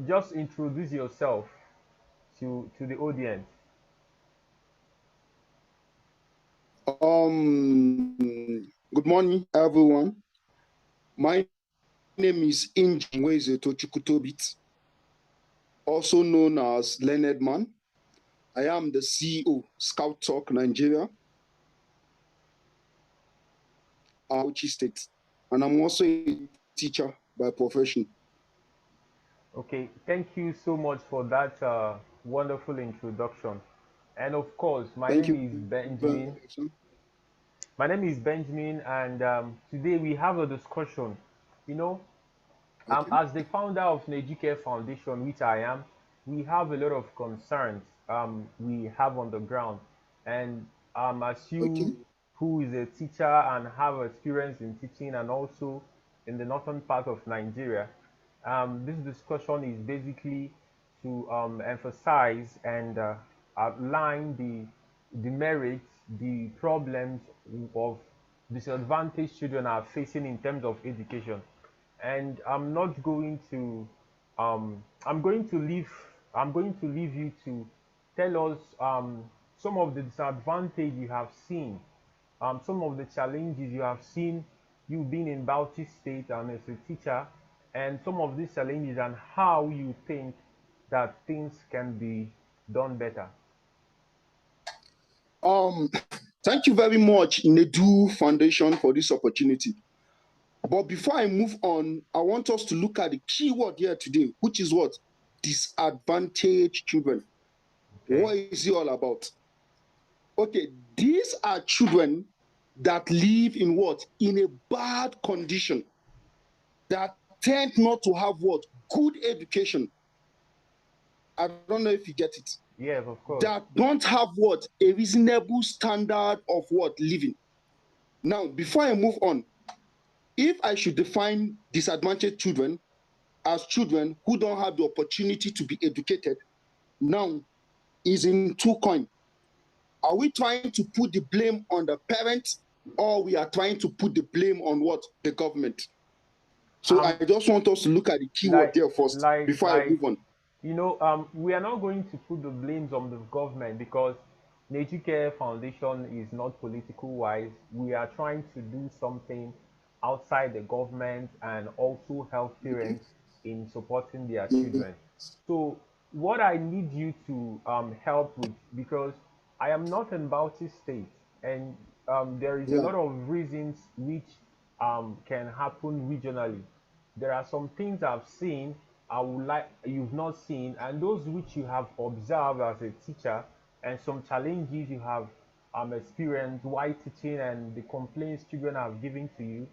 just introduce yourself to the audience. Good morning, everyone. My name is Injimweze Tochukutobit, also known as Leonard Man. I am the CEO, Scout Talk Nigeria, Bauchi State, and I'm also a teacher by profession. Okay, thank you so much for that wonderful introduction. And of course, my Thank name you is very Benjamin. much. Sir. My name is Benjamin, and today we have a discussion. You know, Okay. as the founder of Nejike Foundation, which I am, we have a lot of concerns we have on the ground. And as Okay. you, who is a teacher and have experience in teaching and also in the northern part of Nigeria, this discussion is basically to emphasize and outline the merits, the problems of disadvantaged children are facing in terms of education. And I'm not going to I'm going to leave you to tell us some of the disadvantage you have seen, some of the challenges you have seen, you being in Bauchi State and as a teacher, and some of these challenges and how you think that things can be done better. Um, Thank you very much, Nedu Foundation, for this opportunity. But before I move on, I want us to look at the key word here today, which is what? Disadvantaged children. Okay. What is it all about? Okay, these are children that live in what? In a bad condition, that tend not to have what? Good education. I don't know if you get it. Yes, of course. That don't have what? A reasonable standard of what? Living. Now, before I move on, if I should define disadvantaged children as children who don't have the opportunity to be educated, now is in two coin. Are we trying to put the blame on the parents, or we are trying to put the blame on what? The government. So I Um, just want us to look at the keyword like there first like before I like move on. we are not going to put the blames on the government because Nature Care Foundation is not political wise. We are trying to do something outside the government and also help Okay. parents in supporting their Yeah. children. So what I need you to help with, because I am not in Bauchi State, and there is a Yeah. lot of reasons which can happen regionally. There are some things I've seen I would like you've not seen, and those which you have observed as a teacher, and some challenges you have experienced while teaching, and the complaints children have given to you.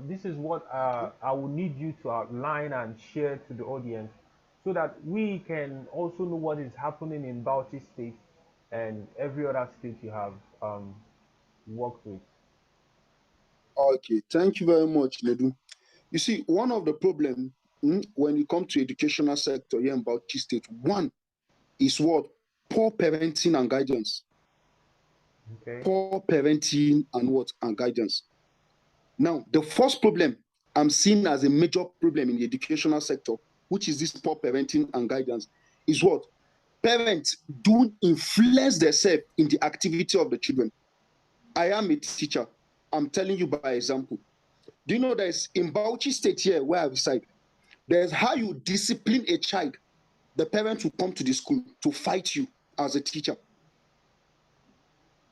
This is what I will need you to outline and share to the audience, so that we can also know what is happening in Bauchi State and every other state you have worked with. Okay. Thank you very much, Ledu. You see, one of the problems when you come to educational sector here in Bauchi State, one is what? Poor parenting and guidance. Okay. Poor parenting and what? And guidance. Now, the first problem I'm seeing as a major problem in the educational sector, which is this poor parenting and guidance, is what? Parents don't influence themselves in the activity of the children. I am a teacher. I'm telling you by example. Do you know there's in Bauchi State here where I reside, there's how you discipline a child. The parent will come to the school to fight you as a teacher.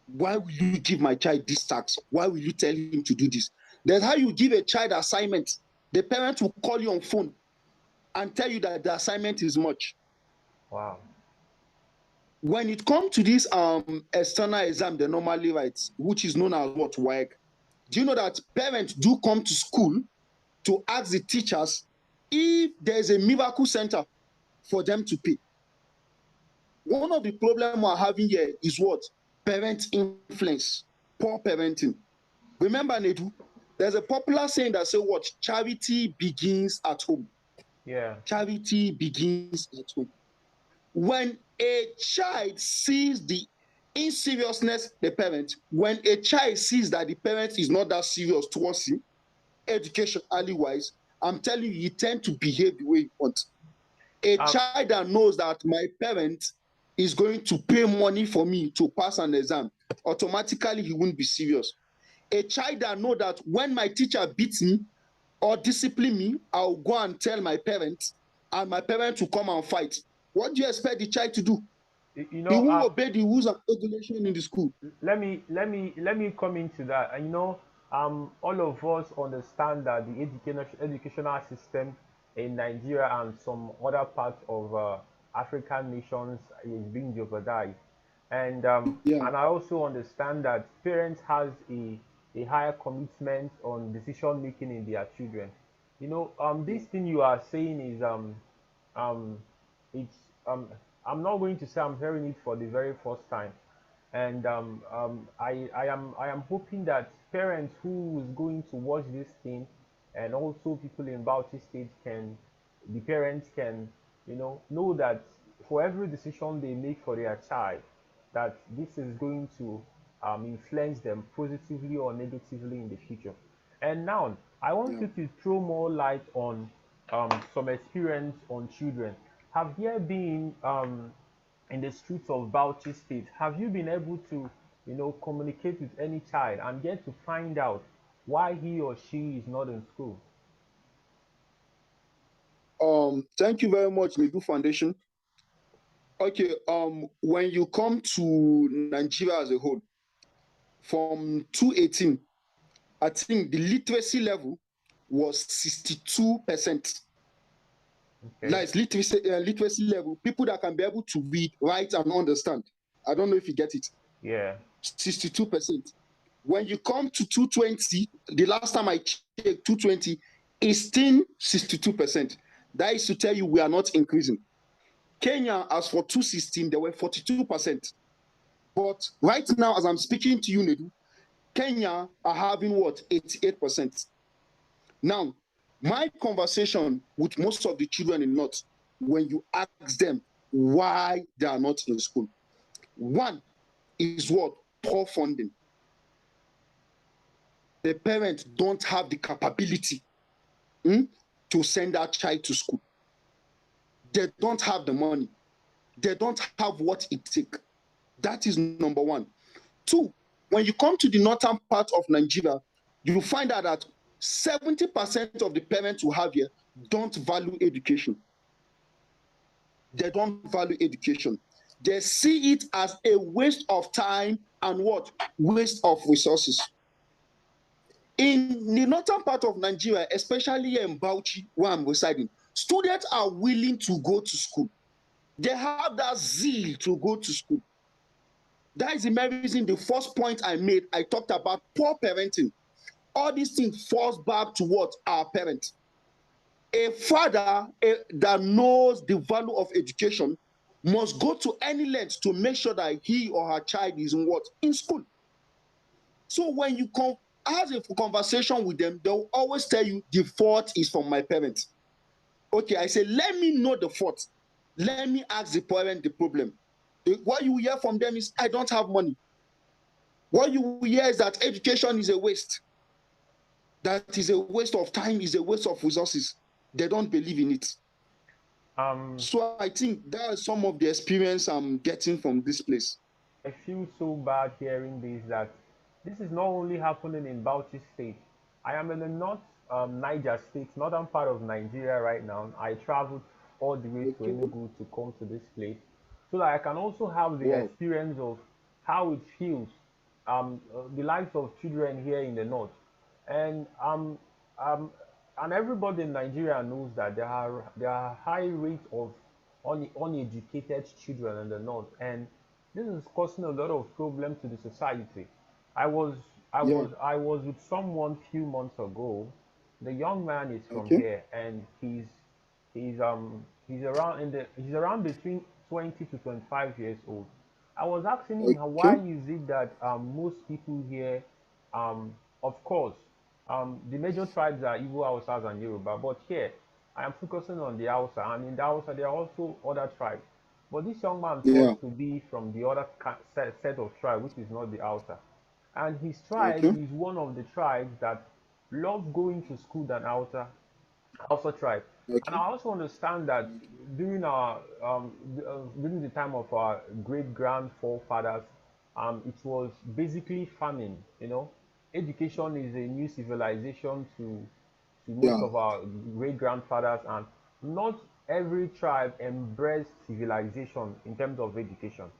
Why will you give my child this task? Why will you tell him to do this? There's how you give a child assignment. The parent will call you on phone and tell you that the assignment is much. Wow. When it comes to this external exam, they normally write, which is known as what? WAEC. Do you know that parents do come to school to ask the teachers if there's a miracle center for them to pay? One of the problems we're having here is what? Parent influence, poor parenting. Remember, Nedu, there's a popular saying that says what? Charity begins at home. Yeah. Charity begins at home. When a child sees the inseriousness the parent, when a child sees that the parent is not that serious towards him, educationally wise, I'm telling you, he tend to behave the way he wants. A Um, child that knows that my parent is going to pay money for me to pass an exam, automatically he won't be serious. A child that knows that when my teacher beats me or discipline me, I'll go and tell my parents, and my parents will come and fight. What do you expect the child to do? you He know, won't obey the rules and regulations in the school. let me come into that. All of us understand that the educational system in Nigeria and some other parts of African nations is being jeopardized, Yeah, and I also understand that parents has a higher commitment on decision making in their children. yeah, This thing you are saying is um, it's I'm not going to say I'm hearing it for the very first time, and I am hoping that parents who is going to watch this thing, and also people in Bauchi State the parents can, know that for every decision they make for their child, that this is going to influence them positively or negatively in the future. And now I want yeah. you to throw more light on some experience on children. Have there been in the streets of Bauchi State, have you been able to, communicate with any child and get to find out why he or she is not in school? Thank you very much, Nidu Foundation. Okay, when you come to Nigeria as a whole, from 2018, I think the literacy level was 62%. Okay. Like literacy level, people that can be able to read, write, and understand. I don't know if you get it. Yeah. 62%. When you come to 220, the last time I checked, 220 is still 62%. That is to tell you we are not increasing. Kenya, as for 2016, they were 42%. But right now, as I'm speaking to you, Nedu, Kenya are having what? 88%. Now, my conversation with most of the children in North, when you ask them why they are not in school, one is what? Poor funding. The parents don't have the capability to send their child to school. They don't have the money. They don't have what it takes. That is number one. Two, when you come to the northern part of Nigeria, you find out that 70% of the parents who have here don't value education. They don't value education. They see it as a waste of time and what? Waste of resources. In the northern part of Nigeria, especially here in Bauchi, where I'm residing, students are willing to go to school. They have that zeal to go to school. That is the main reason the first point I made, I talked about poor parenting. All these things falls back to what? Our parents. A father that knows the value of education must go to any length to make sure that he or her child is in what? In school. So when you have a conversation with them, they'll always tell you the fault is from my parents. Okay, I say, let me know the fault. Let me ask the parent the problem. What you hear from them is, I don't have money. What you hear is that education is a waste. That is a waste of time, is a waste of resources. They don't believe in it. Um, So I think that is some of the experience I'm getting from this place. I feel so bad hearing this, that this is not only happening in Bauchi State. I am in the North Niger State, northern part of Nigeria right now. I traveled all the way to Okay. Enugu to come to this place so that I can also have the Wow. experience of how it feels, the lives of children here in the North. And um, and everybody in Nigeria knows that there are high rates of uneducated children in the North, and this is causing a lot of problem to the society. I was I Yeah. was I was with someone few months ago. The young man is from Okay. here, and he's around between 20 to 25 years old. I was asking him, Okay. why is it that most people here, of course, the major tribes are Igbo, Hausas, and Yoruba, but here I am focusing on the Hausa, and in the Hausa there are also other tribes. But this young man Yeah. thought to be from the other set of tribe, which is not the Hausa. And his tribe Okay. is one of the tribes that love going to school than Hausa tribe. And I Okay. also understand that during during the time of our great grand forefathers, it was basically farming. You know, education is a new civilization to most Yeah. of our great grandfathers, and not every tribe embraced civilization in terms of education.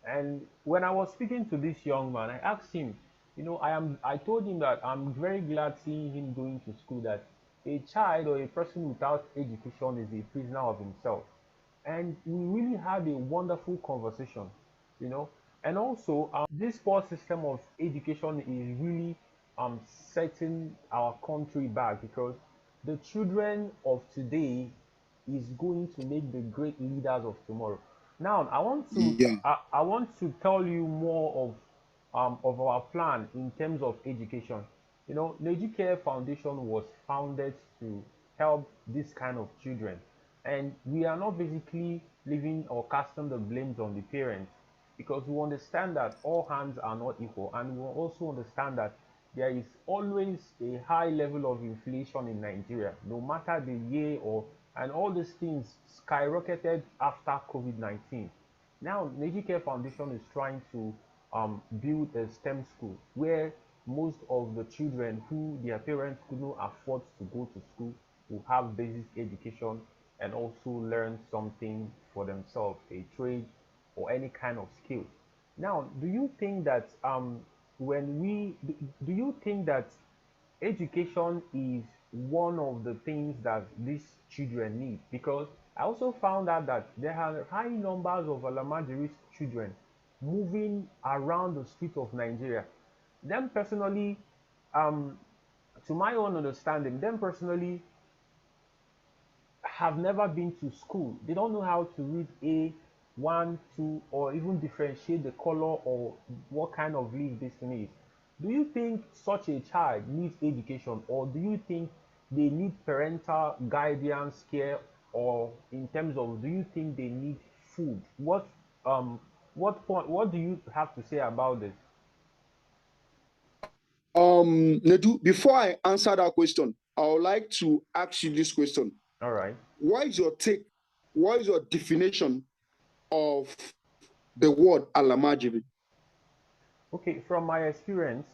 And when I was speaking to this young man, I asked him, I told him that I'm very glad seeing him going to school, that a child or a person without education is a prisoner of himself. And we really had a wonderful conversation, you know. And also, this poor system of education is really setting our country back, because the children of today is going to make the great leaders of tomorrow. Now, Yeah. I want to tell you more of our plan in terms of education. You know, Care Foundation was founded to help this kind of children, and we are not basically leaving or casting the blames on the parents, because we understand that all hands are not equal, and we also understand that there is always a high level of inflation in Nigeria, no matter the year, or and all these things skyrocketed after COVID-19. Now, Care Foundation is trying to build a STEM school where most of the children who their parents couldn't afford to go to school will have basic education and also learn something for themselves, a trade or any kind of skill. Now, do you think that do you think that education is one of the things that these children need? Because I also found out that there are high numbers of Alamajiri children moving around the streets of Nigeria. Them personally, um, to my own understanding, them personally have never been to school. They don't know how to read a one, two, or even differentiate the color or what kind of leaf this thing is. Do you think such a child needs education, or do you think they need parental guidance, care, or in terms of do you think they need food? Um what do you have to say about this? Nedu, before I answer that question, I would like to ask you this question. All right. What is your take? What is your definition of the word Alamajiri? Okay, from my experience,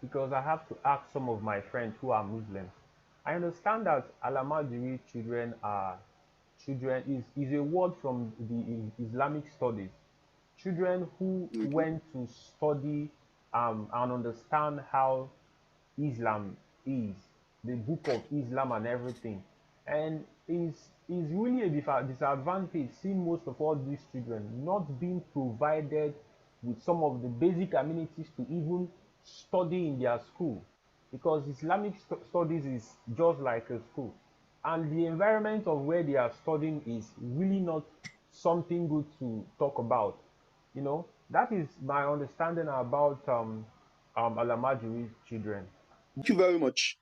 because I have to ask some of my friends who are Muslims, I understand that Alamajiri children are children is a word from the Islamic studies. Children who Okay. went to study and understand how Islam is, the book of Islam and everything. And is really a disadvantage seeing most of all these children not being provided with some of the basic amenities to even study in their school, because Islamic studies is just like a school, and the environment of where they are studying is really not something good to talk about. That is my understanding about Alamajiri children. Thank you very much.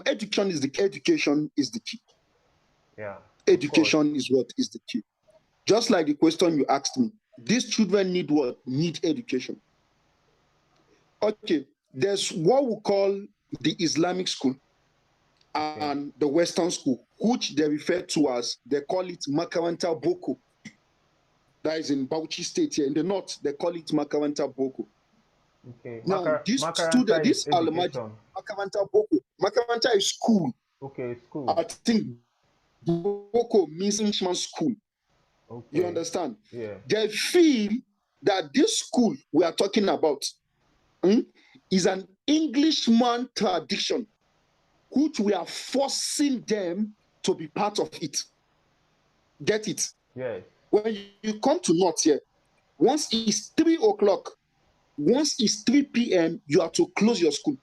Education is the key. Yeah, of course. Education is what is the key. Just like the question you asked me, these children need what? Need education. Okay, there's what we call the Islamic school Okay. and the Western school, which they refer to as, they call it Makaranta Boko. That is in Bauchi State here in the north. They call it Makaranta Boko. Okay. Now, this Makaranta student, is this Alamaji, education. Makaranta Boko, Makaranta is school. Okay, school. I think Boko means Englishman school. You Okay. understand? Yeah. They feel that this school we are talking about is an Englishman tradition, which we are forcing them to be part of it. Get it? Yes. When you come to North here, once it's 3 o'clock, once it's 3 p.m., you have to close your school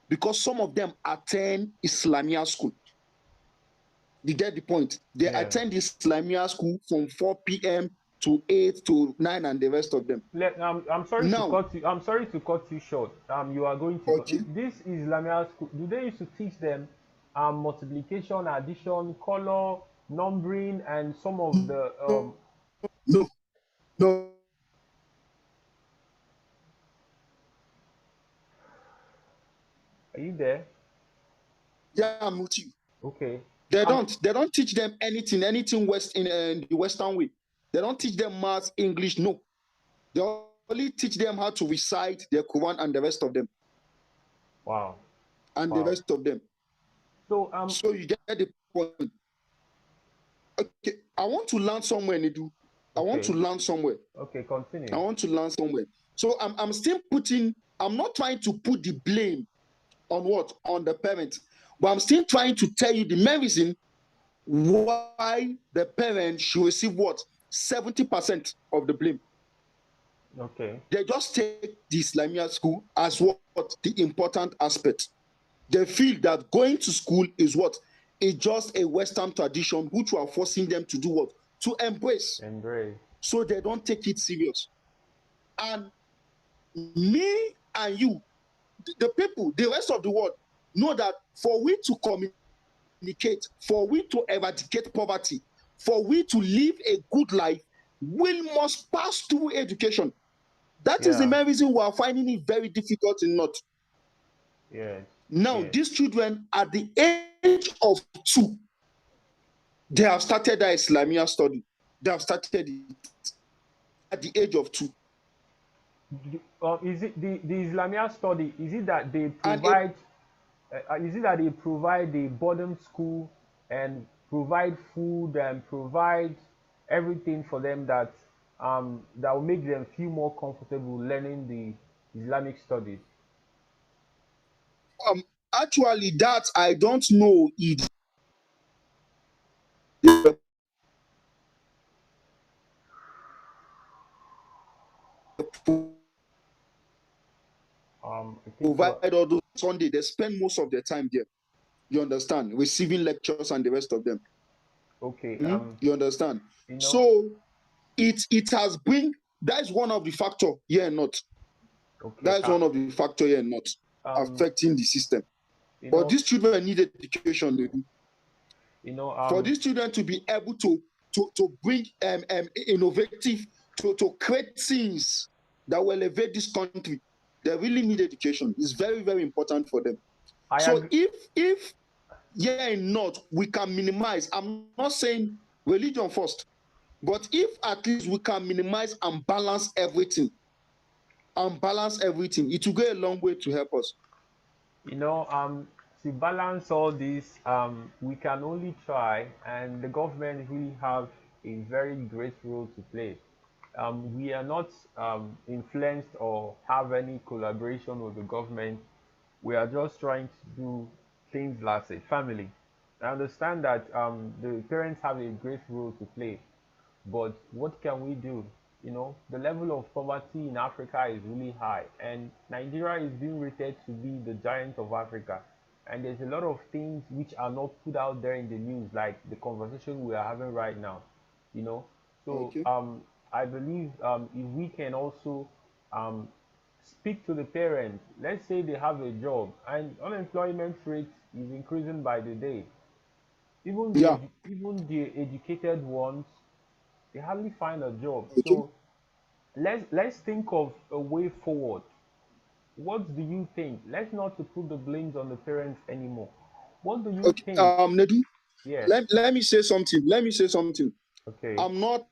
because some of them attend Islamia school. You get the point? They Yeah. attend Islamia school from 4 p.m. to 8 to 9 and the rest of them. I'm sorry to Now, cut you. I'm sorry to cut you short. You are going to okay. this Islamia school. Do they used to teach them multiplication, addition, color, numbering, and some of the No, no. Are you there? Yeah, I'm with you. Okay. They don't teach them anything West in the Western way. They don't teach them math, English. No, they only teach them how to recite the Quran and the rest of them. Wow. And the Wow. rest of them. So you get the point. Okay, I want to learn somewhere, Nidu. I want to learn somewhere. Okay, continue. I want to learn somewhere. So I'm still I'm not trying to put the blame on what? On the parents. But I'm still trying to tell you the main reason why the parent should receive what? 70% of the blame. Okay. They just take the Islamia school as what? The important aspect. They feel that going to school is what? It's just a Western tradition which we are forcing them to do what? To embrace. So they don't take it serious. And me and you, the people, the rest of the world, know that for we to communicate, for we to eradicate poverty, for we to live a good life, we must pass through education. That is the main reason we are finding it very difficult in North. Now, these children at the age of 2, they have started their Islamia study. They have started it at the age of 2. Is it the Islamia study? Is it that they provide? Is it that they provide the boarding school and provide food and provide everything for them that that will make them feel more comfortable learning the Islamic studies? Actually, that I don't know it. Provide all those Sunday, they spend most of their time there. You understand? Receiving lectures and the rest of them. Okay. You understand? So it has been, that is one of the factor here not. Okay. That is one of the factor here not affecting the system. But these children need education. For these children to be able to bring innovative, to create things that will elevate this country, they really need education. It's very, very important for them. So if not, we can minimize. I'm not saying religion first, but if at least we can minimize and balance everything, it will go a long way to help us. To balance all this, we can only try, and the government really have a very great role to play. We are not influenced or have any collaboration with the government. We are just trying to do things as a family. I understand that the parents have a great role to play, but what can we do? The level of poverty in Africa is really high, and Nigeria is being rated to be the giant of Africa. And there's a lot of things which are not put out there in the news, like the conversation we are having right now. So I believe if we can also speak to the parents, let's say they have a job and unemployment rate is increasing by the day. Even the educated ones, they hardly find a job. So let's think of a way forward. What do you think? Let's not to put the blames on the parents anymore. What do you think? Nedu, yes. Let me say something. Okay. I'm not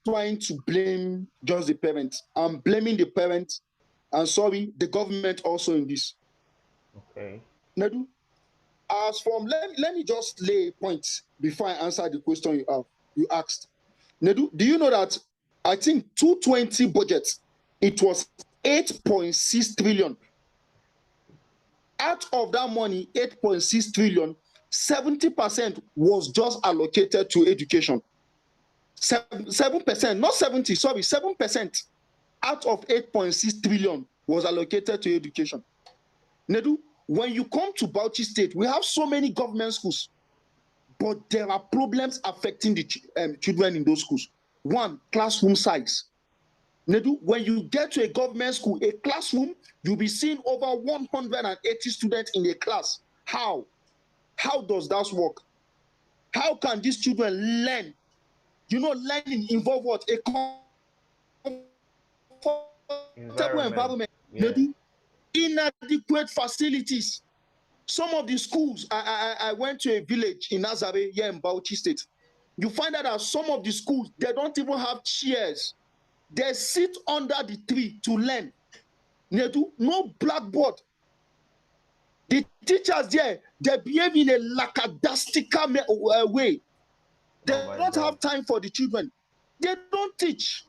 trying to blame just the parents. I'm blaming the parents and the government also in this. Okay. Nedu, as from let me just lay a point before I answer the question you asked. Nedu, do you know that I think 220 budget, it was 8.6 trillion. Out of that money, 8.6 trillion, 70% was just allocated to education. 7%, not 70, sorry, 7% out of 8.6 trillion was allocated to education. Nedu, when you come to Bauchi State, we have so many government schools, but there are problems affecting the children in those schools. One, classroom size. Nedu, when you get to a government school, a classroom, you'll be seeing over 180 students in a class. How? How does that work? How can these children learn? Learning involve what? A comfortable environment. Yes. Inadequate facilities. Some of the schools, I went to a village in Nazare here in Bauchi State. You find out that some of the schools, they don't even have chairs. They sit under the tree to learn. No blackboard. The teachers there, they behave in a lackadaisical way. They don't have time for the children. They don't teach.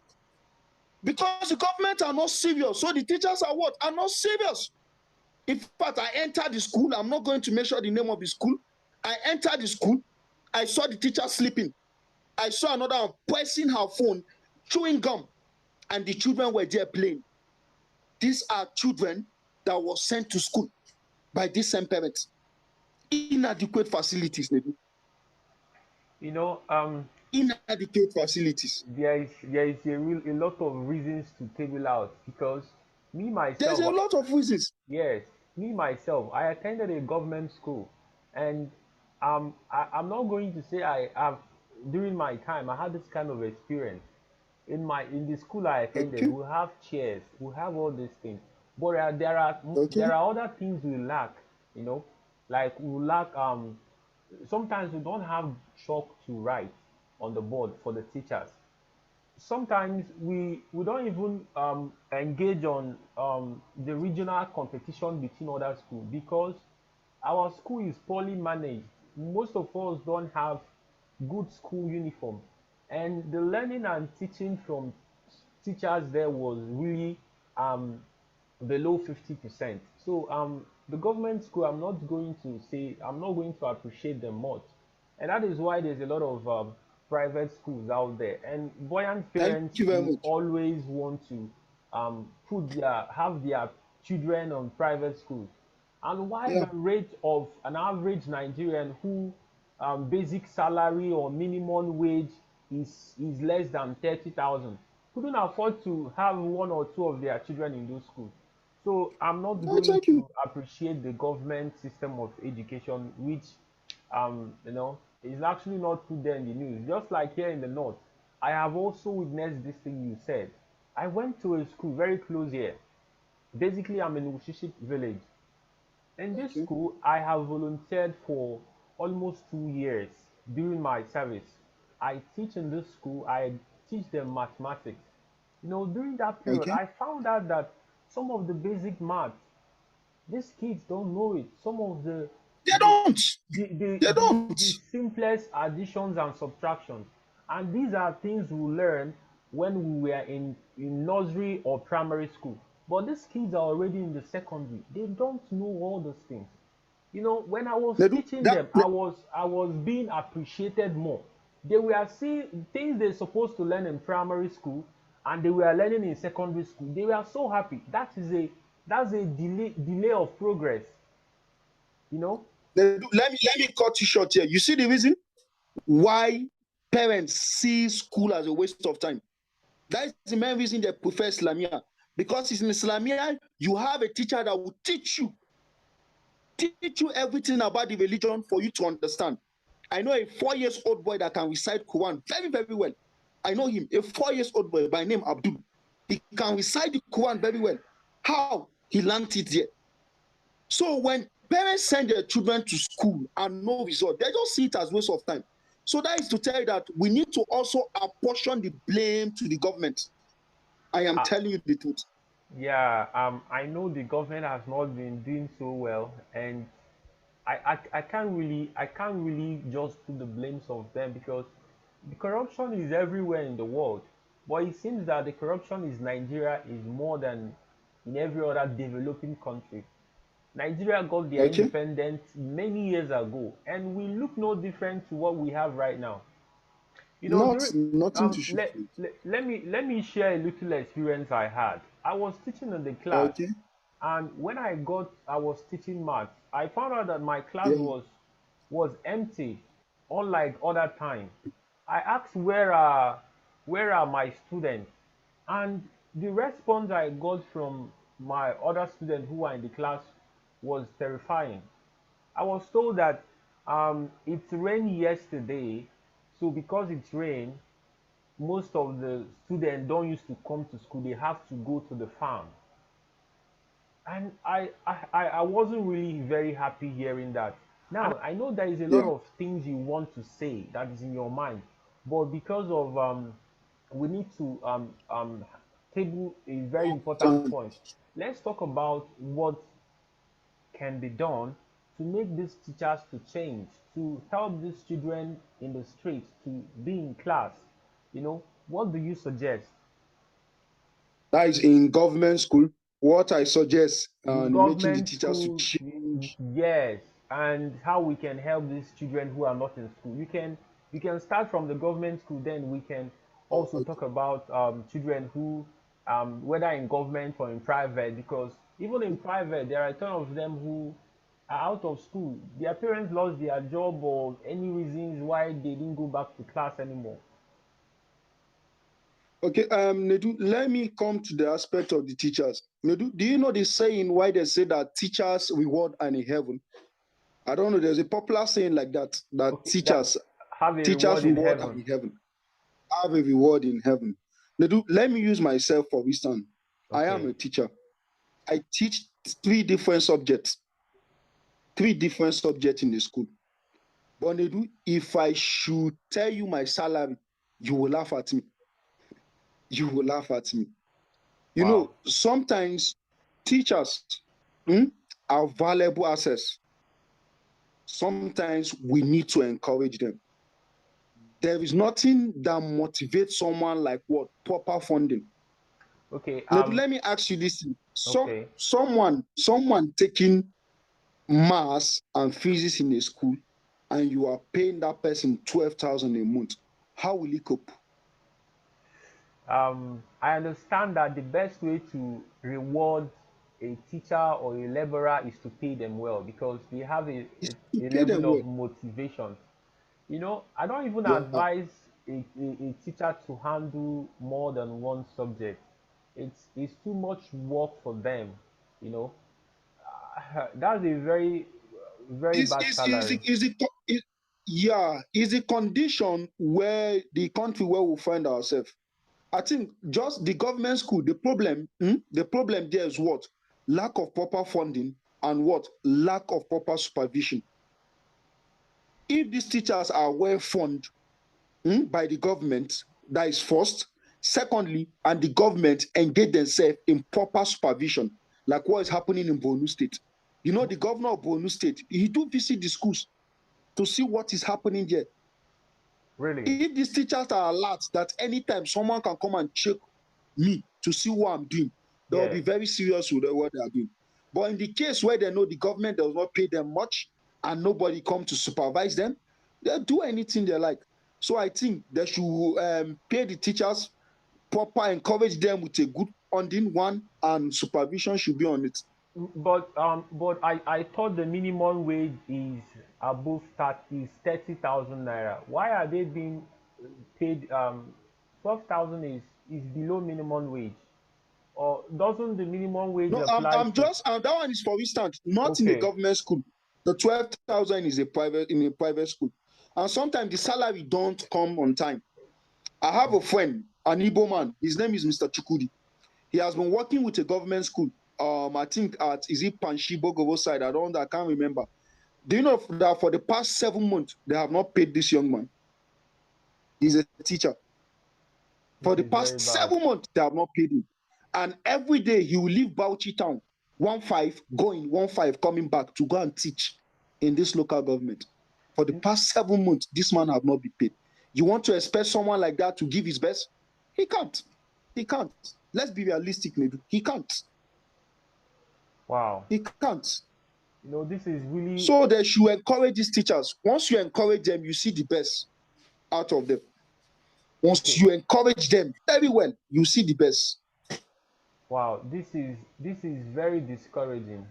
Because the government are not serious. So the teachers are what? Are not serious. In fact, I entered the school. I'm not going to mention the name of the school. I entered the school. I saw the teacher sleeping. I saw another one pressing her phone, chewing gum, and the children were there playing. These are children that were sent to school by these same parents. Inadequate facilities, maybe. You know, inadequate facilities. There is a lot of reasons to table out because me There's myself. a lot of reasons. Yes, me myself. I attended a government school, and I'm not going to say I have during my time I had this kind of experience. In the school I attended, Okay. we have chairs, we have all these things, but Okay. there are other things we lack. You know, like we lack sometimes we don't have chalk to write on the board for the teachers. Sometimes we don't even engage on the regional competition between other schools because our school is poorly managed. Most of us don't have good school uniform, and the learning and teaching from teachers there was really um, below 50%. So the government school, I'm not going to appreciate them much, and that is why there's a lot of private schools out there, and buoyant Thank parents you very will much. always want to have their children on private schools. And why Yeah. the rate of an average Nigerian who basic salary or minimum wage is less than 30,000 couldn't afford to have one or two of their children in those schools. So I'm not going Thank you. to appreciate the government system of education, which is actually not put there in the news. Just like here in the north, I have also witnessed this thing you said. I went to a school very close here. Basically, I'm in Wushiship village. In this Okay. school, I have volunteered for almost 2 years during my service. I teach in this school, I teach them mathematics. During that period, Okay. I found out that some of the basic math, these kids don't know it. Some of They the don't. the, the, They the, don't. the simplest additions and subtractions. And these are things we learn when we were in nursery or primary school. But these kids are already in the secondary. They don't know all those things. When I was They do teaching that. them, I was being appreciated more. They were seeing things they're supposed to learn in primary school and they were learning in secondary school. They were so happy. That's a delay of progress. You know? They do. Let me cut you short here. You see the reason why parents see school as a waste of time. That is the main reason they prefer Islamia. Because in Islamia, you have a teacher that will teach you everything about the religion for you to understand. I know a 4 years old boy that can recite Quran very, very well. I know him, a 4 years old boy by name Abdul. He can recite the Quran very well. How? He learned it there. So when parents send their children to school and no result, they just see it as waste of time. So that is to tell you that we need to also apportion the blame to the government. I am Uh, telling you the truth. yeah, I know the government has not been doing so well, and I can't really just put the blames of them because the corruption is everywhere in the world. But it seems that the corruption in Nigeria is more than in every other developing country. Nigeria got their Okay? independence many years ago, and we look no different to what we have right now. During Nothing to shoot with. let me share a little experience I had. I was teaching in the class, Okay? and when I was teaching maths. I found out that my class Yeah. was empty, unlike other times. I asked where are my students, and the response I got from my other students who were in the class was terrifying. I was told that it rained yesterday, so because it's rain, most of the students don't used to come to school. They have to go to the farm. And I wasn't really very happy hearing that. Now I know there is a lot Yeah. of things you want to say that is in your mind, but because of we need to table a very important So, point. Let's talk about what can be done to make these teachers to change, to help these children in the streets to be in class. What do you suggest? that is in government school. What I suggest In making the government teachers to school, change. yes, and how we can help these children who are not in school. You can start from the government school, then we can also talk about children who whether in government or in private, because even in private there are a ton of them who are out of school. Their parents lost their job or any reasons why they didn't go back to class anymore. Okay, Nedu, let me come to the aspect of the teachers. Nedu, do you know the saying why they say that teachers reward are in heaven? I don't know. There's a popular saying like that, that Okay, that have a teachers reward in reward are heaven. in heaven, have a reward in heaven. Nedu, let me use myself for instance. I am Okay. a teacher. I teach three different subjects in the school. But Nedu, if I should tell you my salary, you will laugh at me. You will laugh at me. You Wow. know, sometimes teachers are valuable assets. Sometimes we need to encourage them. There is nothing that motivates someone like what? Proper funding. Okay. Now, let me ask you this. Okay. Someone taking maths and physics in a school, and you are paying that person 12,000 a month. How will he cope? I understand that the best way to reward a teacher or a laborer is to pay them well, because they have a, Is to a, a pay them level well. of motivation. I don't even Yeah. advise a teacher to handle more than one subject. It's too much work for them. You know, that's a very, very Is bad is is salary. the, is the co- is, yeah, is the condition where the country where we find ourselves. I think just the government school, the problem there is what? Lack of proper funding and what? Lack of proper supervision. If these teachers are well funded by the government, that is first. Secondly, and the government engage themselves in proper supervision, like what is happening in Borno State. You know, the governor of Borno State, he do visit the schools to see what is happening there. Really? If these teachers are alert that anytime someone can come and check me to see what I'm doing, they'll Yeah. be very serious with what they are doing. But in the case where they know the government does not pay them much and nobody come to supervise them, they'll do anything they like. So I think they should pay the teachers proper, encourage them with a good funding one, and supervision should be on it. But I thought the minimum wage is above 30,000 naira. Why are they being paid 12,000 is below minimum wage? Or doesn't the minimum wage No, apply I'm to? just that one is for instance, not in a Okay. government school. The 12,000 is in a private school, and sometimes the salary don't come on time. I have a friend, an Igbo man. His name is Mr. Chukudi. He has been working with a government school. I think at is it Panshibogovo side? I can't remember. Do you know that for the past 7 months they have not paid this young man? He's a teacher. This For the is very past bad. 7 months they have not paid him, and every day he will leave Bauchi town 1-5 going 1-5 coming back to go and teach in this local government. For the past 7 months, this man have not been paid. You want to expect someone like that to give his best? He can't. He can't. Let's be realistic, maybe. He can't. Wow. He can't. This is really So they should encourage these teachers. Once you encourage them, you see the best out of them. Once okay. you encourage them very well, you see the best. Wow. This is very discouraging.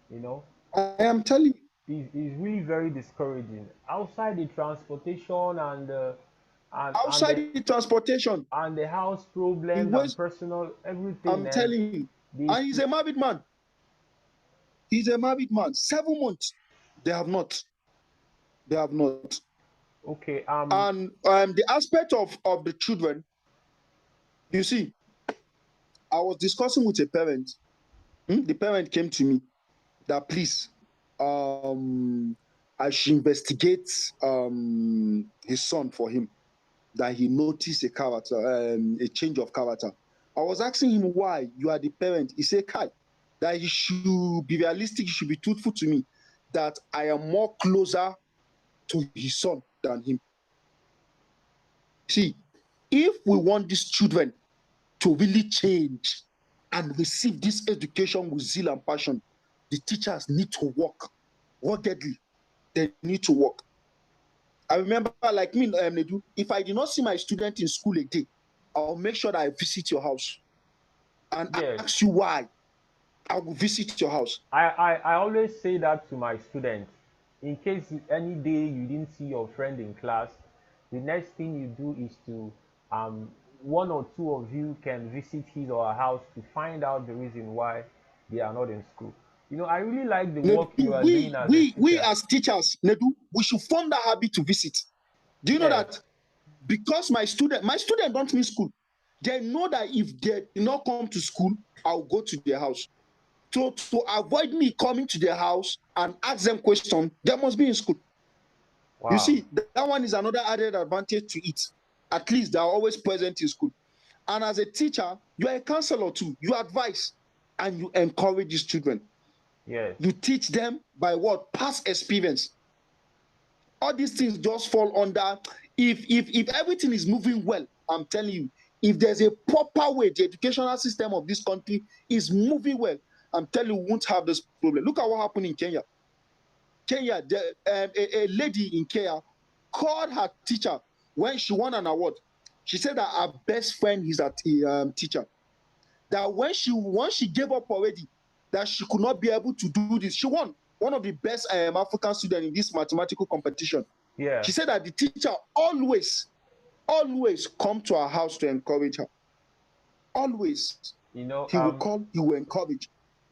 You know, I am telling you. is really very discouraging. Outside the transportation and and Outside the the transportation, house he problems and was, personal everything, I'm and telling you. they And he's a married man. He's a married man. 7 months. They have not. They have not. okay. And the aspect of the children, you see, I was discussing with a parent. the parent came to me that please, I should investigate his son for him, that he noticed a character, a change of character. I was asking him why. You are the parent. He said, Kai, that he should be realistic, he should be truthful to me, that I am more closer to his son than him. See, if we want these children to really change and receive this education with zeal and passion, the teachers need to work ruggedly. They need to work. I remember, like me, Nedu, if I did not see my student in school a day, I'll make sure that I visit your house and ask you why. I will visit your house. I always say that to my students. In case any day you didn't see your friend in class, the next thing you do is to one or two of you can visit his or her house to find out the reason why they are not in school. You know, I really like the work you are doing as a teacher. We as teachers, Nedu, we should form that habit to visit. Do you know that? Because my student don't miss school. They know that if they do not come to school, I'll go to their house. So to avoid me coming to their house and ask them questions, they must be in school. Wow. You see, that one is another added advantage to it. At least they are always present in school. And as a teacher, you are a counselor too. You advise and you encourage these children. Yes. You teach them by what? Past experience. All these things just fall under, if everything is moving well, I'm telling you, if there's a proper way, the educational system of this country is moving well, I'm telling you, we won't have this problem. Look at what happened in Kenya. Kenya, a lady in Kenya called her teacher when she won an award. She said that her best friend is a teacher. That when she gave up already, that she could not be able to do this. She won one of the best African students in this mathematical competition. Yeah. She said that the teacher always come to her house to encourage her. Always. You know, he will call, he will encourage,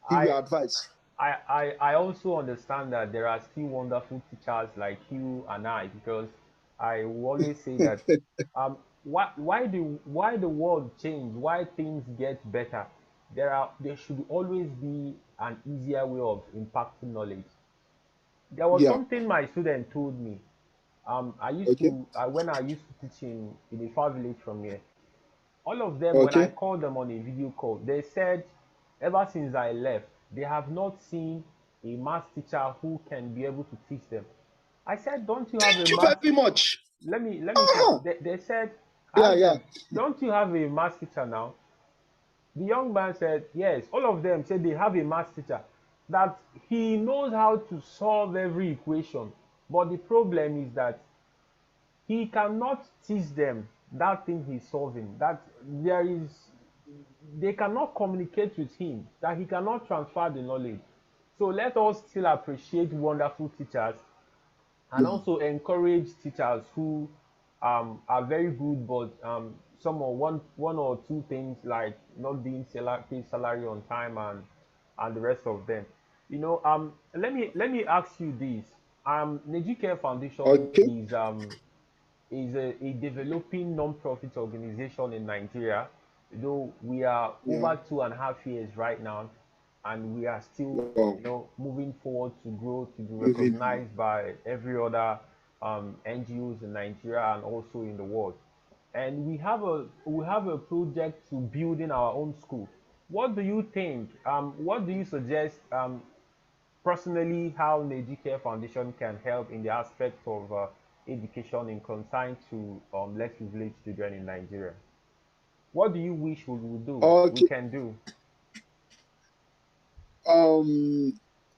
he will advise. I also understand that there are still wonderful teachers like you and I, because I will always say that why the world change, why things get better, there should always be an easier way of impacting knowledge. There was something my student told me. I used to when I used to teach in a far village from here. All of them, when I called them on a video call, they said ever since I left, they have not seen a math teacher who can be able to teach them. I said, don't you have Thank you very much. Let me they said, don't you have a math teacher now? The young man said, yes. All of them said they have a math teacher, that he knows how to solve every equation. But the problem is that he cannot teach them that thing he's solving, that they cannot communicate with him, that he cannot transfer the knowledge. So let us still appreciate wonderful teachers and also encourage teachers who are very good, but some or one or two things like not being paid salary on time and the rest of them. You know, let me ask you this. Nejike Foundation is a developing non-profit organization in Nigeria. Though we are over 2.5 years right now, and we are still, you know, moving forward to grow, to be recognized by every other NGOs in Nigeria and also in the world. And we have a project to building our own school. What do you think? What do you suggest? Personally, how Nejike Foundation can help in the aspect of education in concern to less privileged children in Nigeria? What do you wish we would do? We can do?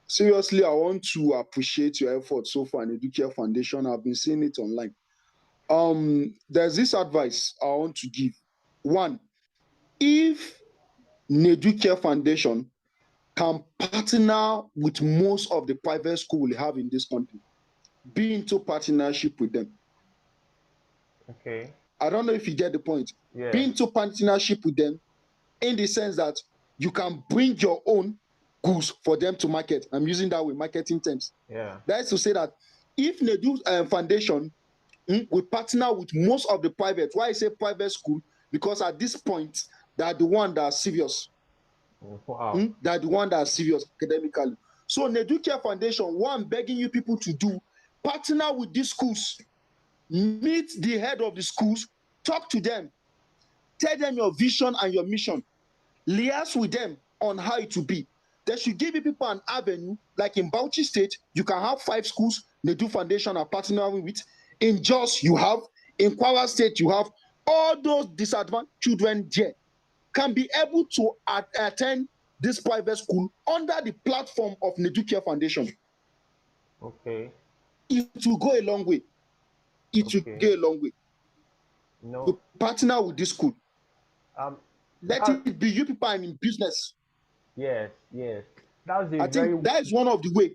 Seriously, I want to appreciate your effort so far in Nejike Foundation. I've been seeing it online. There's this advice I want to give. One, if Nejike Foundation can partner with most of the private schools we have in this country, be into partnership with them. Okay. I don't know if you get the point. Yeah. Be into partnership with them in the sense that you can bring your own goods for them to market. I'm using that with marketing terms. Yeah. That is to say that if Nejike Foundation we partner with most of the private. Why I say private school? Because at this point, they are the ones that are serious. Wow. They're the one that are serious academically. So Neducare Foundation, what I'm begging you people to do, partner with these schools, meet the head of the schools, talk to them, tell them your vision and your mission, liaise with them on how it will be. They should give you people an avenue, like in Bauchi State, you can have 5 schools Nedu Foundation are partnering with. In Jos, you have. In Kwara State, you have. All those disadvantaged children there can be able to attend this private school under the platform of Neducare Foundation. Okay. It will go a long way. It will Okay. go a long way. No. You partner with this school. Um. Let That. it be you people are in business. Yes. Yes. That's a I very. think that is one of the way.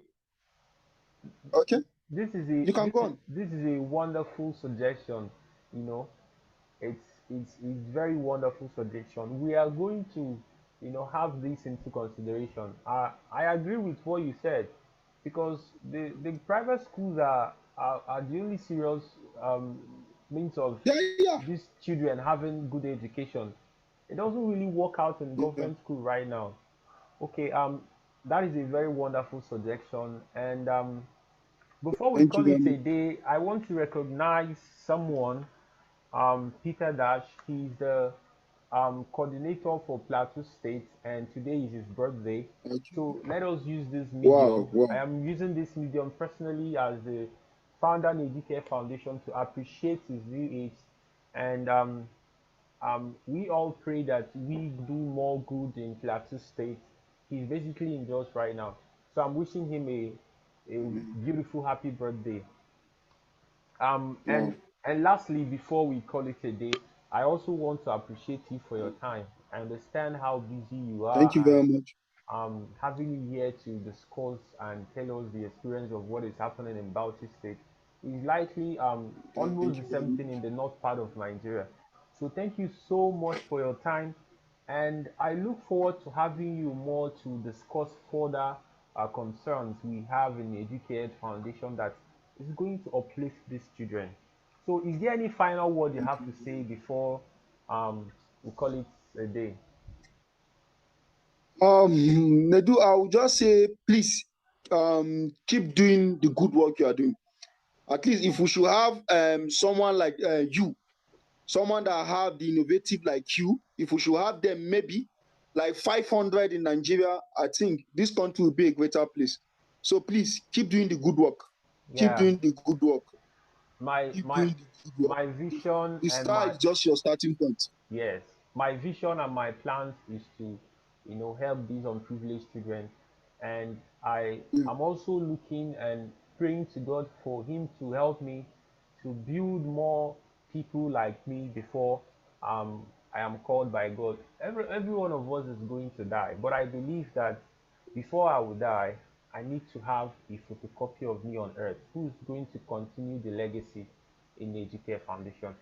Okay, This is a. you can go on. This is a wonderful suggestion. You know, it's very wonderful suggestion. We are going to, have this into consideration. I agree with what you said, because the private schools are the only serious um, means of Yeah, yeah, these children having good education. It doesn't really work out in yeah. government school right now. Okay, that is a very wonderful suggestion. And before we Thank you call very it a much. day, I want to recognize someone, Peter Dash. He's the coordinator for Plateau State, and today is his birthday. Okay. So let us use this medium. Wow, I wow. am using this medium personally as the founder of the Nedicare Foundation to appreciate his new age, and we all pray that we do more good in Plateau State. He's basically in Jos right now, so I'm wishing him a Amen. beautiful happy birthday. Um, and Wow. and lastly, before we call it a day, I also want to appreciate you for your time. I understand how busy you are, Thank you and very much. having you here to discuss and tell us the experience of what is happening in Bauchi State is likely almost Thank the you very same thing much. in the north part of Nigeria. So thank you so much for your time, and I look forward to having you more to discuss further concerns we have in the Educated Foundation that is going to uplift these children. So is there any final word you Thank have you to very say much. before we call it a day? Nedu, I will just say, please, keep doing the good work you are doing. At least if we should have someone like you, someone that have the innovative like you, if we should have them maybe like 500 in Nigeria, I think this country will be a greater place. So please keep doing the good work. Keep Yeah, doing the good work. my Keep my doing the good work. my vision The and star my is just your starting point. yes, my vision and my plans is to, help these unprivileged children, and I Yeah. am also looking and praying to God for Him to help me to build more people like me before I am called by God. Every one of us is going to die, but I believe that before I will die, I need to have a photocopy of me on earth who is going to continue the legacy in the Educare Foundation.